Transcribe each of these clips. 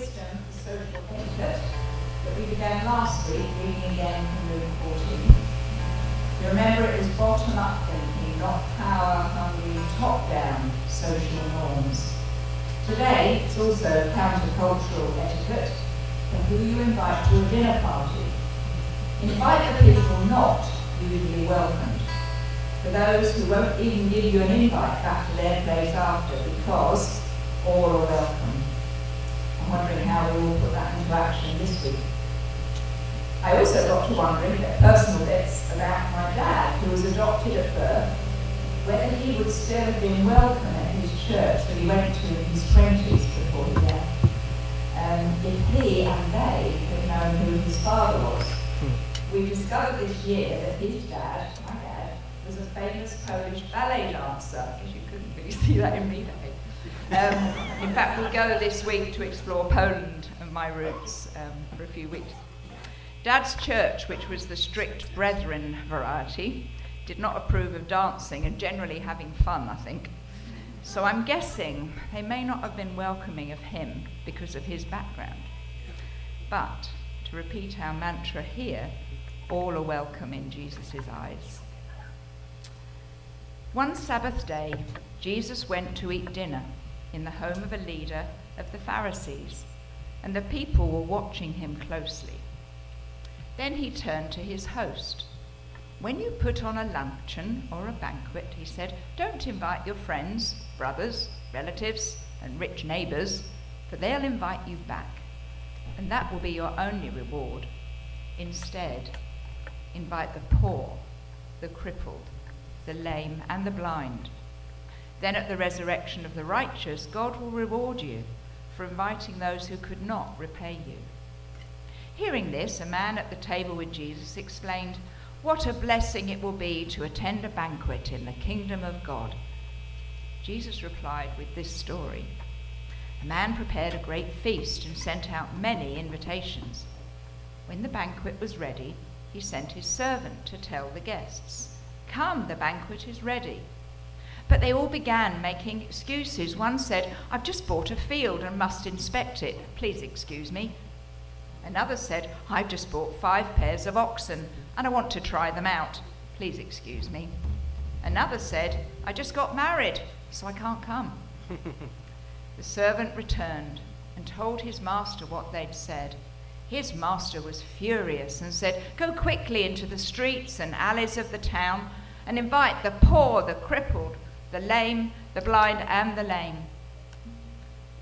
wisdom for social etiquette that we began last week, reading again from Luke 14. You remember it was bottom-up thinking, not power-hungry, top-down social norms. Today, it's also countercultural etiquette and who you invite to a dinner party. Invite the people not usually welcomed. For those who won't even give you an invite back to their place after, because all are welcome. I'm wondering how we will put that into action this week. I also got to wondering personal bits about my dad, who was adopted at birth, whether he would still have been welcome at his church that he went to in his 20s before he left, if he and they had known who his father was. We discovered this year that his dad, my dad, was a famous Polish ballet dancer, because you couldn't really see that in me today. In fact, we'll go this week to explore Poland and my roots for a few weeks. Dad's church, which was the strict brethren variety, did not approve of dancing and generally having fun, I think. So I'm guessing they may not have been welcoming of him because of his background. But, to repeat our mantra here, all are welcome in Jesus' eyes. One Sabbath day, Jesus went to eat dinner in the home of a leader of the Pharisees, and the people were watching him closely. Then he turned to his host. When you put on a luncheon or a banquet, he said, don't invite your friends, brothers, relatives, and rich neighbors, for they'll invite you back, and that will be your only reward. Instead, invite the poor, the crippled, the lame, and the blind. Then at the resurrection of the righteous, God will reward you for inviting those who could not repay you. Hearing this, a man at the table with Jesus explained, what a blessing it will be to attend a banquet in the kingdom of God. Jesus replied with this story. A man prepared a great feast and sent out many invitations. When the banquet was ready, he sent his servant to tell the guests, come, the banquet is ready. But they all began making excuses. One said, I've just bought a field and must inspect it. Please excuse me. Another said, I've just bought 5 pairs of oxen and I want to try them out. Please excuse me. Another said, I just got married, so I can't come. The servant returned and told his master what they'd said. His master was furious and said, go quickly into the streets and alleys of the town and invite the poor, the crippled, the lame, the blind, and the lame.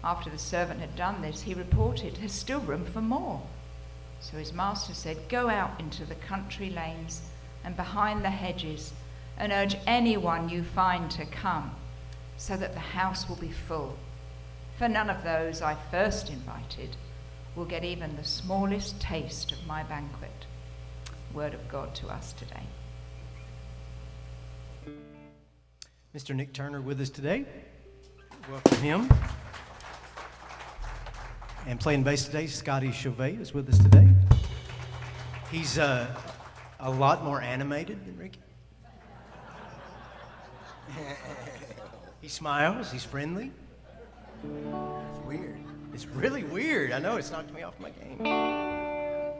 After the servant had done this, he reported, there's still room for more. So his master said, go out into the country lanes and behind the hedges and urge anyone you find to come, so that the house will be full. For none of those I first invited will get even the smallest taste of my banquet. Word of God to us today. Mr. Nick Turner with us today. Welcome him. And playing bass today, Scotty Chauvet is with us today. He's a lot more animated than Ricky. He smiles, he's friendly. It's weird. It's really weird. I know, it's knocked me off my game. I'm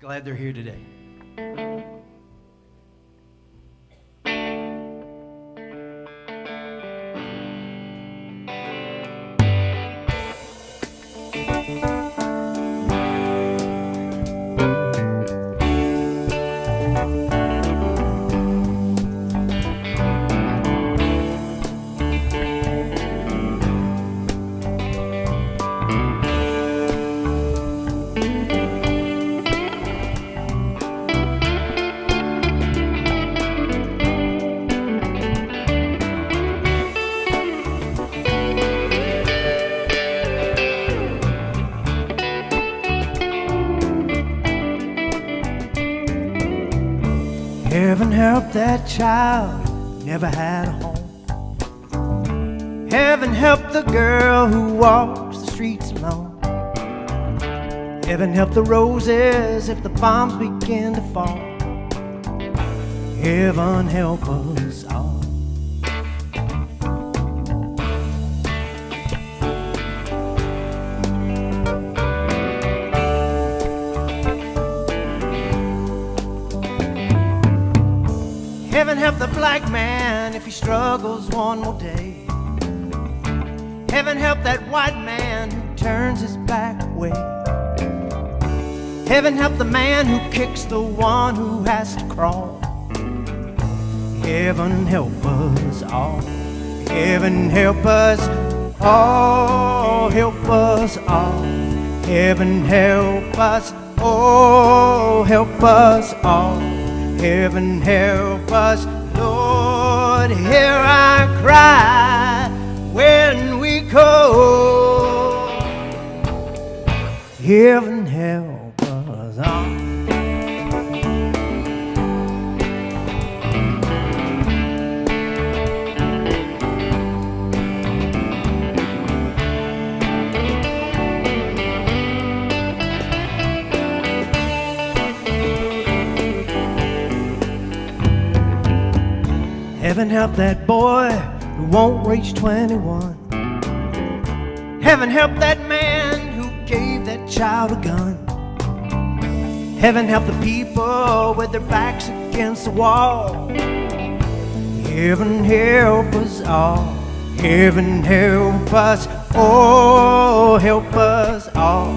glad they're here today. Heaven help that child who never had a home. Heaven help the girl who walks the streets alone. Heaven help the roses if the bombs begin to fall. Heaven help us all. Heaven help the black man if he struggles one more day. Heaven help that white man who turns his back away. Heaven help the man who kicks the one who has to crawl. Heaven help us all. Heaven help us all. Help us all. Heaven help us. Oh, help us all. Heaven help us. Lord, hear our cry when we call. Heaven help us all. Heaven help that boy who won't reach 21. Heaven help that man who gave that child a gun. Heaven help the people with their backs against the wall. Heaven help us all. Heaven help us. Oh, help us all.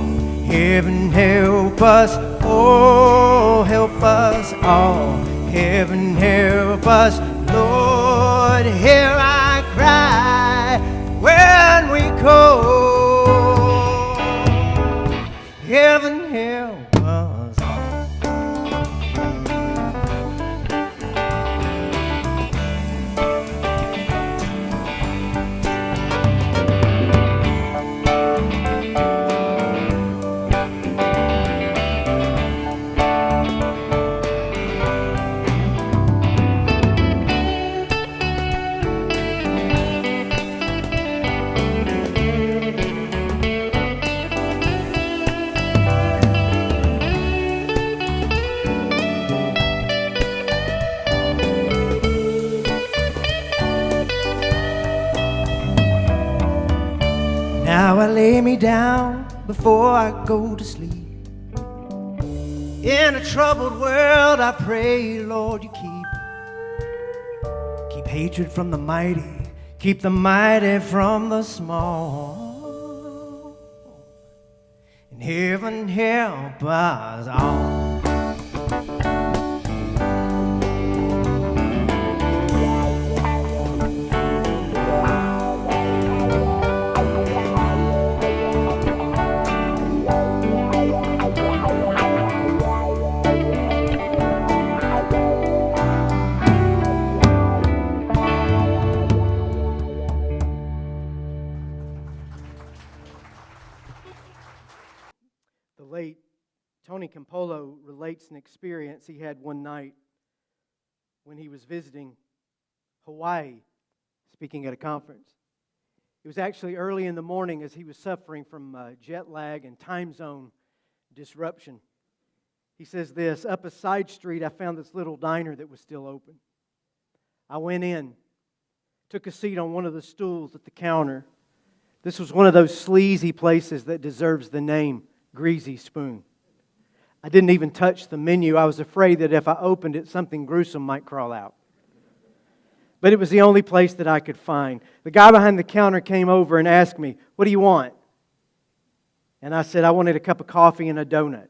Heaven help us. Oh, help us all. Heaven help us. Lord, hear our cry when we call. Heaven help us all. Now I lay me down before I go to sleep. In a troubled world I pray, Lord, you keep hatred from the mighty, keep the mighty from the small. And heaven help us all. The late Tony Campolo relates an experience he had one night when he was visiting Hawaii, speaking at a conference. It was actually early in the morning as he was suffering from jet lag and time zone disruption. He says this, up a side street I found this little diner that was still open. I went in, took a seat on one of the stools at the counter. This was one of those sleazy places that deserves the name Greasy Spoon. I didn't even touch the menu. I was afraid that if I opened it, something gruesome might crawl out. But it was the only place that I could find. The guy behind the counter came over and asked me, "What do you want?" And I said, "I wanted a cup of coffee and a donut."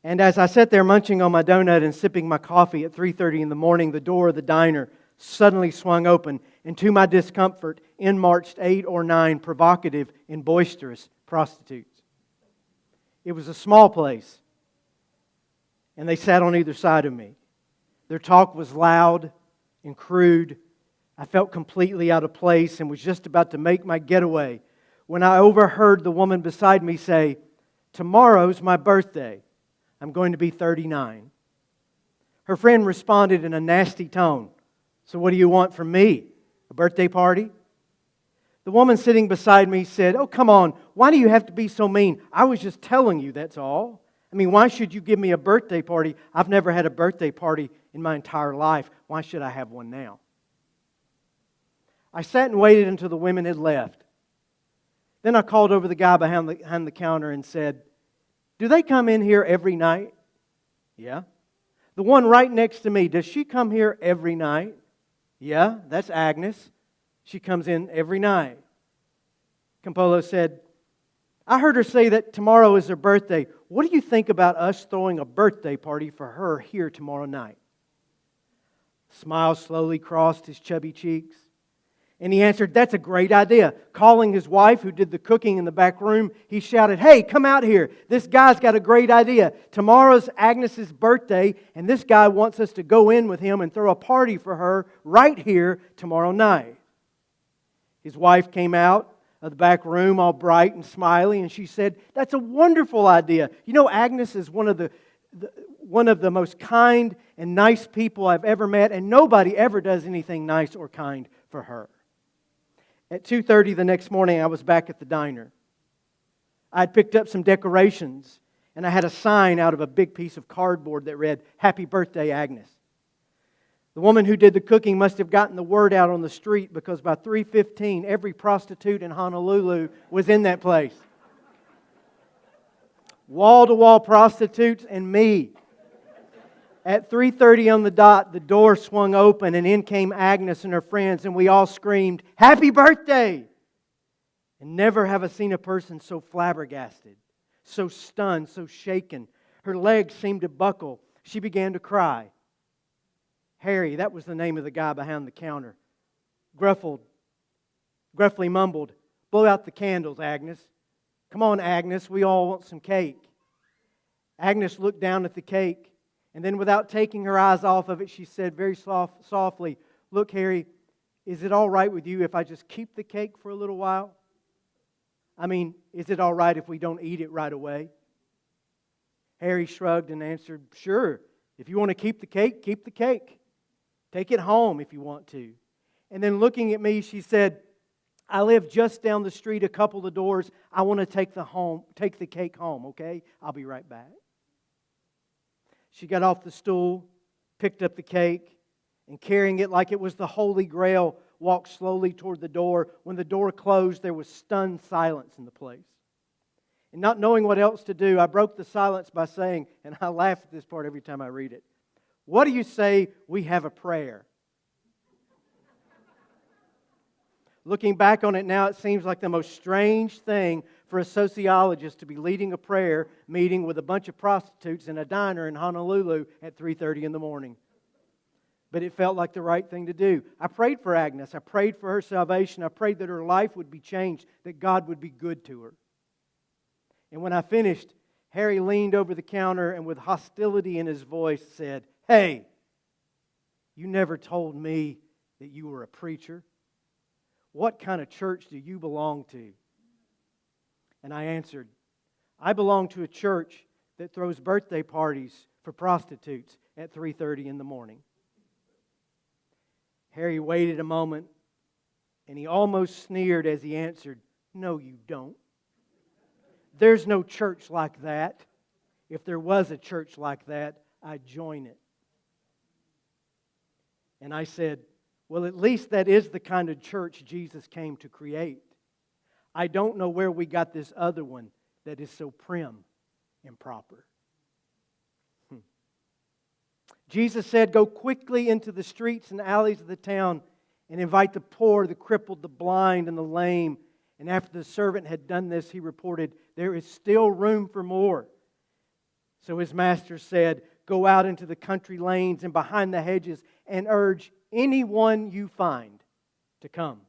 And as I sat there munching on my donut and sipping my coffee at 3:30 in the morning, the door of the diner suddenly swung open, and to my discomfort, in marched 8 or 9 provocative and boisterous prostitutes. It was a small place, and they sat on either side of me. Their talk was loud and crude. I felt completely out of place and was just about to make my getaway when I overheard the woman beside me say, "Tomorrow's my birthday. I'm going to be 39. Her friend responded in a nasty tone, "So what do you want from me? A birthday party?" The woman sitting beside me said, "Oh, come on, why do you have to be so mean? I was just telling you, that's all. I mean, why should you give me a birthday party? I've never had a birthday party in my entire life. Why should I have one now?" I sat and waited until the women had left. Then I called over the guy behind the counter and said, "Do they come in here every night?" "Yeah." The one right next to me, does she come here every night? Yeah, that's Agnes. She comes in every night. Campolo said, I heard her say that tomorrow is her birthday. What do you think about us throwing a birthday party for her here tomorrow night? A smile slowly crossed his chubby cheeks. And he answered, that's a great idea. Calling his wife, who did the cooking in the back room, he shouted, hey, come out here. This guy's got a great idea. Tomorrow's Agnes's birthday, and this guy wants us to go in with him and throw a party for her right here tomorrow night. His wife came out of the back room all bright and smiley, and she said, that's a wonderful idea. You know, Agnes is one of the most kind and nice people I've ever met, and nobody ever does anything nice or kind for her. At 2:30 the next morning, I was back at the diner. I had picked up some decorations, and I had a sign out of a big piece of cardboard that read, Happy Birthday, Agnes. The woman who did the cooking must have gotten the word out on the street, because by 3:15, every prostitute in Honolulu was in that place. Wall-to-wall prostitutes and me. At 3:30 on the dot, the door swung open and in came Agnes and her friends, and we all screamed, Happy birthday! And never have I seen a person so flabbergasted, so stunned, so shaken. Her legs seemed to buckle. She began to cry. Harry, that was the name of the guy behind the counter, gruffly mumbled, blow out the candles, Agnes. Come on, Agnes, we all want some cake. Agnes looked down at the cake. And then without taking her eyes off of it, she said very softly, look, Harry, is it all right with you if I just keep the cake for a little while? I mean, is it all right if we don't eat it right away? Harry shrugged and answered, sure, if you want to keep the cake, keep the cake. Take it home if you want to. And then looking at me, she said, I live just down the street a couple of doors. I want to take the cake home, okay? I'll be right back. She got off the stool, picked up the cake, and carrying it like it was the Holy Grail, walked slowly toward the door. When the door closed, there was stunned silence in the place. And not knowing what else to do, I broke the silence by saying, and I laugh at this part every time I read it, what do you say we have a prayer? Looking back on it now, it seems like the most strange thing for a sociologist to be leading a prayer meeting with a bunch of prostitutes in a diner in Honolulu at 3:30 in the morning. But it felt like the right thing to do. I prayed for Agnes. I prayed for her salvation. I prayed that her life would be changed, that God would be good to her. And when I finished, Harry leaned over the counter and with hostility in his voice said, Hey, you never told me that you were a preacher. What kind of church do you belong to? And I answered, I belong to a church that throws birthday parties for prostitutes at 3:30 in the morning. Harry waited a moment, and he almost sneered as he answered, No, you don't. There's no church like that. If there was a church like that, I'd join it. And I said, well, at least that is the kind of church Jesus came to create. I don't know where we got this other one that is so prim and proper. Jesus said, go quickly into the streets and alleys of the town and invite the poor, the crippled, the blind, and the lame. And after the servant had done this, he reported, there is still room for more. So his master said, go out into the country lanes and behind the hedges and urge anyone you find to come,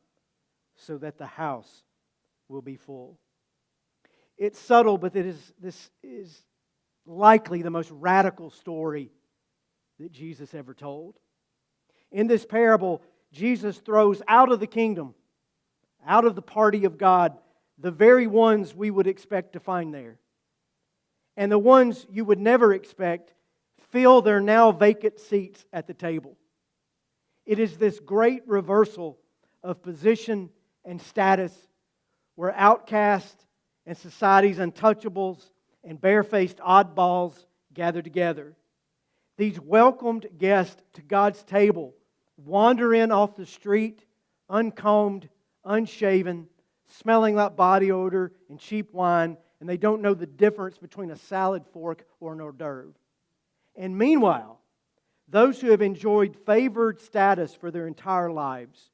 so that the house will be full. It's subtle, but this is likely the most radical story that Jesus ever told. In this parable, Jesus throws out of the kingdom, out of the party of God, the very ones we would expect to find there. And the ones you would never expect fill their now vacant seats at the table. It is this great reversal of position and status where outcasts and society's untouchables and barefaced oddballs gather together. These welcomed guests to God's table wander in off the street, uncombed, unshaven, smelling like body odor and cheap wine, and they don't know the difference between a salad fork or an hors d'oeuvre. And meanwhile, those who have enjoyed favored status for their entire lives,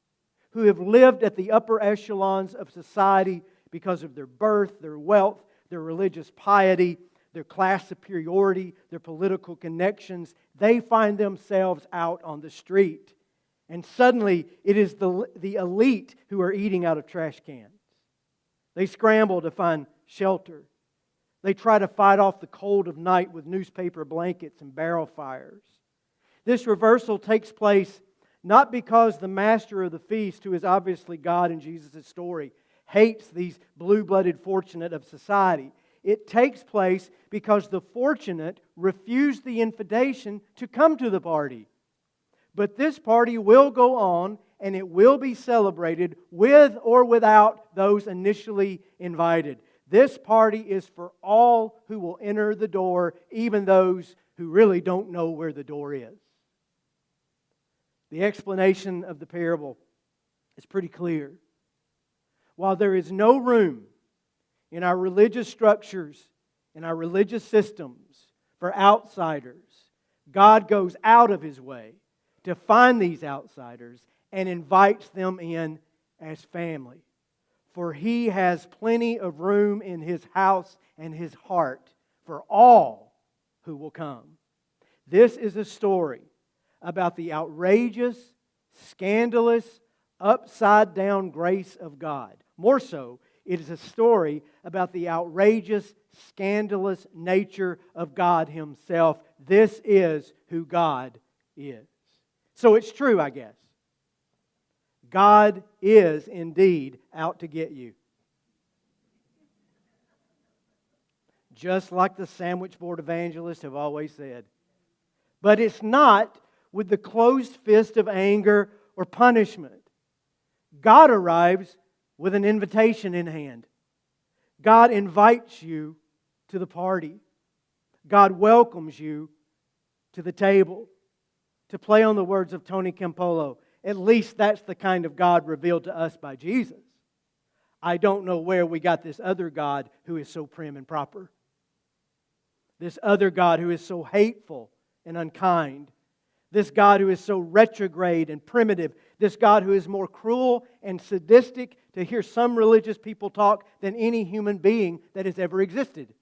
who have lived at the upper echelons of society because of their birth, their wealth, their religious piety, their class superiority, their political connections, they find themselves out on the street. And suddenly, it is the elite who are eating out of trash cans. They scramble to find shelter. They try to fight off the cold of night with newspaper blankets and barrel fires. This reversal takes place not because the master of the feast, who is obviously God in Jesus' story, hates these blue-blooded fortunate of society. It takes place because the fortunate refused the invitation to come to the party. But this party will go on, and it will be celebrated with or without those initially invited. This party is for all who will enter the door, even those who really don't know where the door is. The explanation of the parable is pretty clear. While there is no room in our religious structures, in our religious systems, for outsiders, God goes out of His way to find these outsiders and invites them in as family. For He has plenty of room in His house and His heart for all who will come. This is a story about the outrageous, scandalous, upside-down grace of God. More so, it is a story about the outrageous, scandalous nature of God Himself. This is who God is. So it's true, I guess. God is indeed out to get you. Just like the sandwich board evangelists have always said. But it's not with the closed fist of anger or punishment. God arrives with an invitation in hand. God invites you to the party. God welcomes you to the table. To play on the words of Tony Campolo, at least that's the kind of God revealed to us by Jesus. I don't know where we got this other God who is so prim and proper. This other God who is so hateful and unkind. This God who is so retrograde and primitive. This God who is more cruel and sadistic, to hear some religious people talk, than any human being that has ever existed.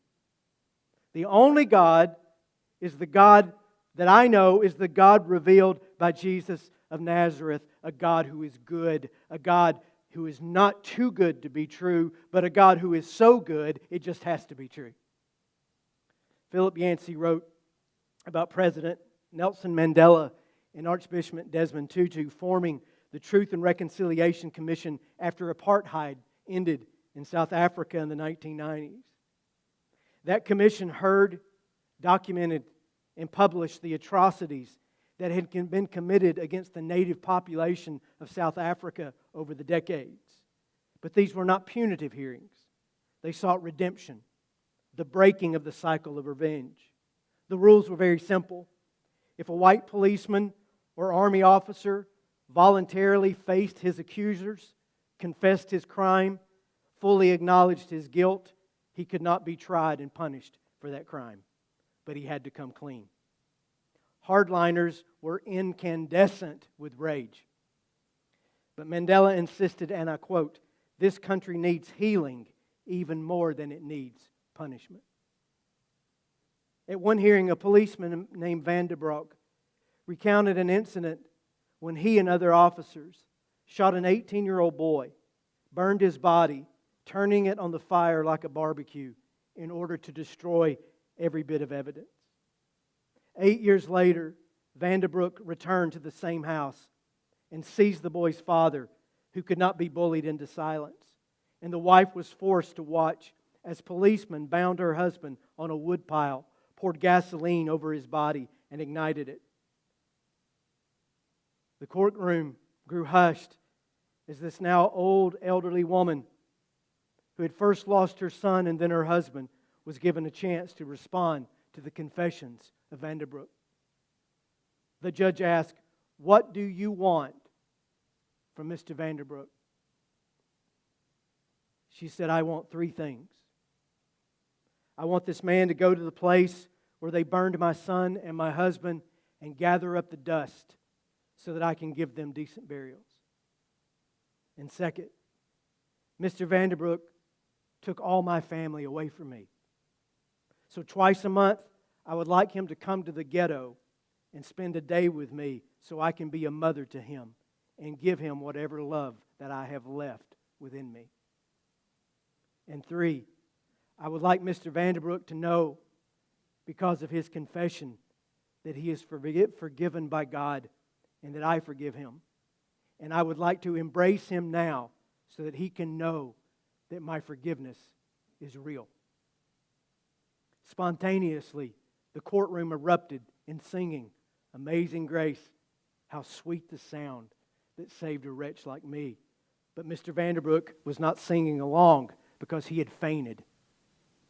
The only God is the God that I know is the God revealed by Jesus of Nazareth, a God who is good, a God who is not too good to be true, but a God who is so good it just has to be true. Philip Yancey wrote about President Nelson Mandela and Archbishop Desmond Tutu forming the Truth and Reconciliation Commission after apartheid ended in South Africa in the 1990s. That commission heard, documented, and published the atrocities that had been committed against the native population of South Africa over the decades. But these were not punitive hearings. They sought redemption, the breaking of the cycle of revenge. The rules were very simple. If a white policeman or army officer voluntarily faced his accusers, confessed his crime, fully acknowledged his guilt, he could not be tried and punished for that crime. But he had to come clean. Hardliners were incandescent with rage. But Mandela insisted, and I quote, "This country needs healing even more than it needs punishment." At one hearing, a policeman named Van der Broek recounted an incident when he and other officers shot an 18-year-old boy, burned his body, turning it on the fire like a barbecue in order to destroy every bit of evidence. 8 years later, Van der Broek returned to the same house and seized the boy's father, who could not be bullied into silence. And the wife was forced to watch as policemen bound her husband on a wood pile, poured gasoline over his body, and ignited it. The courtroom grew hushed as this now old elderly woman, who had first lost her son and then her husband, was given a chance to respond to the confessions of Van der Broek. The judge asked, "What do you want from Mr. Van der Broek?" She said, "I want three things. I want this man to go to the place where they burned my son and my husband and gather up the dust so that I can give them decent burials. And second, Mr. Vanderbrook took all my family away from me. So twice a month, I would like him to come to the ghetto and spend a day with me so I can be a mother to him and give him whatever love that I have left within me. And three, I would like Mr. Vanderbrook to know, because of his confession, that he is forgiven by God and that I forgive him. And I would like to embrace him now so that he can know that my forgiveness is real. Spontaneously, the courtroom erupted in singing, "Amazing Grace, how sweet the sound that saved a wretch like me." But Mr. Vanderbrook was not singing along because he had fainted.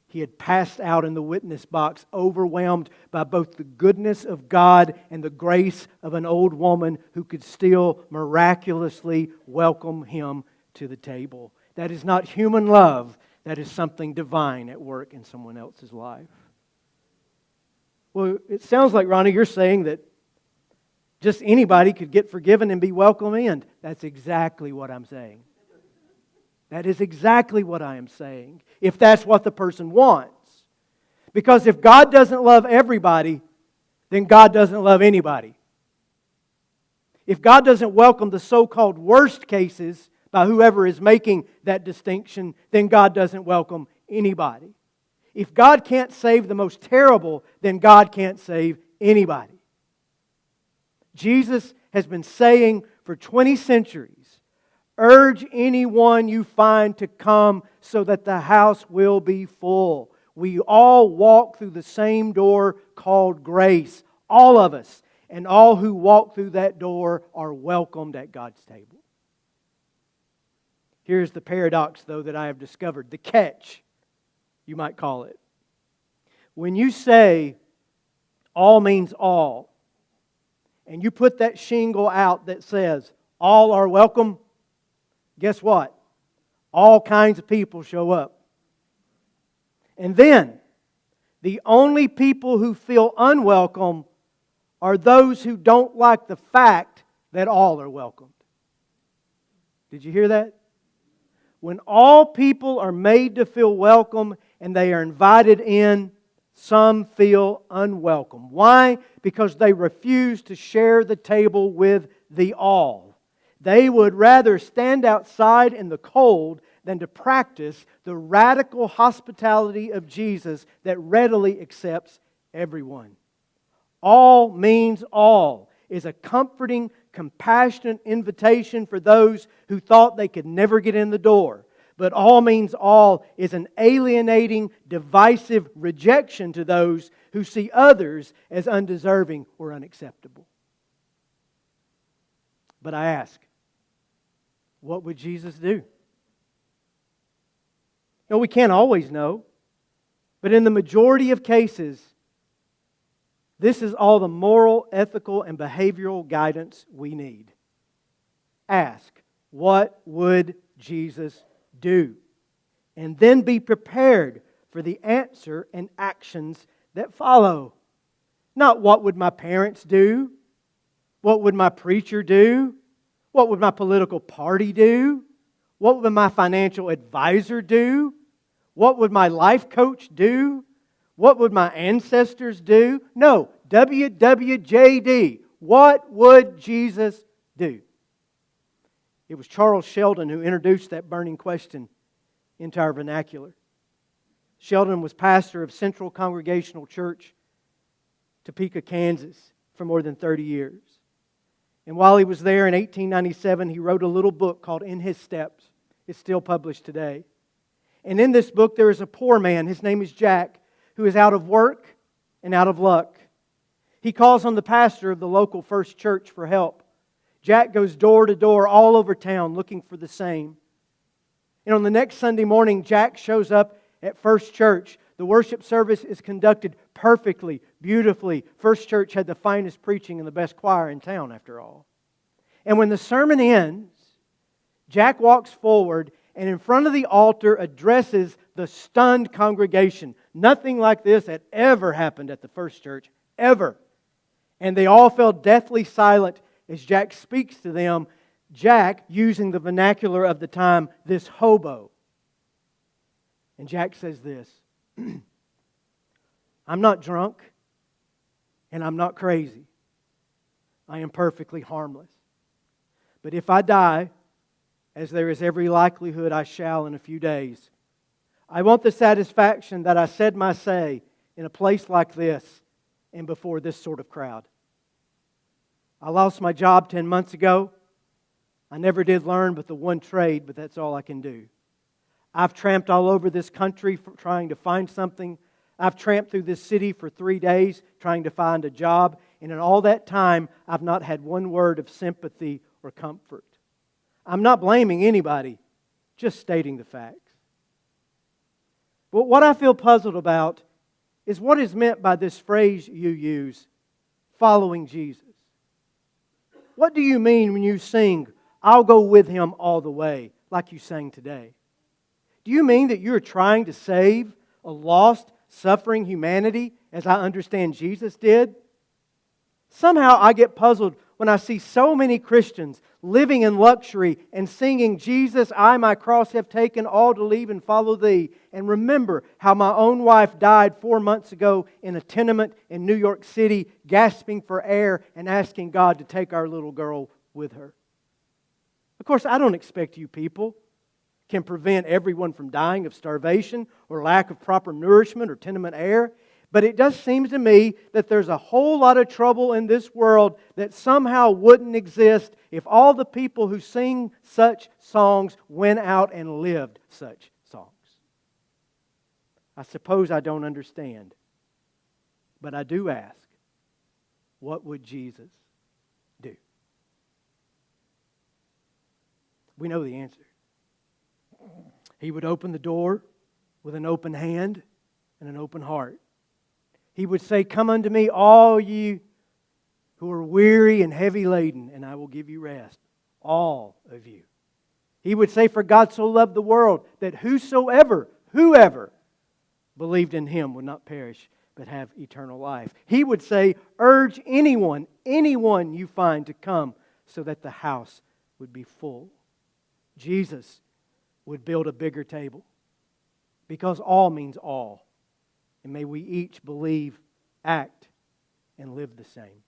He had passed out in the witness box, overwhelmed by both the goodness of God and the grace of an old woman who could still miraculously welcome him to the table. That is not human love. That is something divine at work in someone else's life. Well, it sounds like, Ronnie, you're saying that just anybody could get forgiven and be welcomed in. That's exactly what I'm saying. That is exactly what I am saying, if that's what the person wants. Because if God doesn't love everybody, then God doesn't love anybody. If God doesn't welcome the so-called worst cases by whoever is making that distinction, then God doesn't welcome anybody. If God can't save the most terrible, then God can't save anybody. Jesus has been saying for 20 centuries, urge anyone you find to come so that the house will be full. We all walk through the same door called grace. All of us. And all who walk through that door are welcomed at God's table. Here's the paradox, though, that I have discovered. The catch, you might call it. When you say all means all, and you put that shingle out that says all are welcome, guess what? All kinds of people show up. And then, the only people who feel unwelcome are those who don't like the fact that all are welcomed. Did you hear that? When all people are made to feel welcome and they are invited in, some feel unwelcome. Why? Because they refuse to share the table with the all. They would rather stand outside in the cold than to practice the radical hospitality of Jesus that readily accepts everyone. All means all is a comforting, compassionate invitation for those who thought they could never get in the door. But all means all is an alienating, divisive rejection to those who see others as undeserving or unacceptable. But I ask, what would Jesus do? No, we can't always know. But in the majority of cases, this is all the moral, ethical, and behavioral guidance we need. Ask, what would Jesus do? And then be prepared for the answer and actions that follow. Not what would my parents do? What would my preacher do? What would my political party do? What would my financial advisor do? What would my life coach do? What would my ancestors do? No, WWJD. What would Jesus do? It was Charles Sheldon who introduced that burning question into our vernacular. Sheldon was pastor of Central Congregational Church, Topeka, Kansas, for more than 30 years. And while he was there in 1897, he wrote a little book called In His Steps. It's still published today. And in this book, there is a poor man. His name is Jack, who is out of work and out of luck. He calls on the pastor of the local First Church for help. Jack goes door to door all over town looking for the same. And on the next Sunday morning, Jack shows up at First Church. The worship service is conducted perfectly, beautifully. First Church had the finest preaching and the best choir in town, after all. And when the sermon ends, Jack walks forward and in front of the altar addresses the stunned congregation. Nothing like this had ever happened at the First Church, ever. And they all fell deathly silent as Jack speaks to them. Jack, using the vernacular of the time, this hobo. And Jack says this, I'm not drunk and I'm not crazy. I am perfectly harmless. But if I die, as there is every likelihood I shall in a few days, I want the satisfaction that I said my say in a place like this and before this sort of crowd. I lost my job 10 months ago. I never did learn but the one trade, but that's all I can do. I've tramped all over this country trying to find something. I've tramped through this city for 3 days trying to find a job. And in all that time, I've not had one word of sympathy or comfort. I'm not blaming anybody, just stating the facts. But what I feel puzzled about is what is meant by this phrase you use, following Jesus. What do you mean when you sing, I'll go with Him all the way, like you sang today? Do you mean that you're trying to save a lost, suffering humanity as I understand Jesus did? Somehow I get puzzled when I see so many Christians living in luxury and singing, Jesus, I my cross have taken, all to leave and follow Thee. And remember how my own wife died 4 months ago in a tenement in New York City, gasping for air and asking God to take our little girl with her. Of course, I don't expect you people can prevent everyone from dying of starvation or lack of proper nourishment or tenement air. But it does seem to me that there's a whole lot of trouble in this world that somehow wouldn't exist if all the people who sing such songs went out and lived such songs. I suppose I don't understand, but I do ask, what would Jesus do? We know the answer. He would open the door with an open hand and an open heart. He would say, come unto me, all you who are weary and heavy laden, and I will give you rest. All of you. He would say, for God so loved the world that whoever believed in Him would not perish, but have eternal life. He would say, urge anyone you find to come so that the house would be full. Jesus would build a bigger table because all means all. And may we each believe, act, and live the same.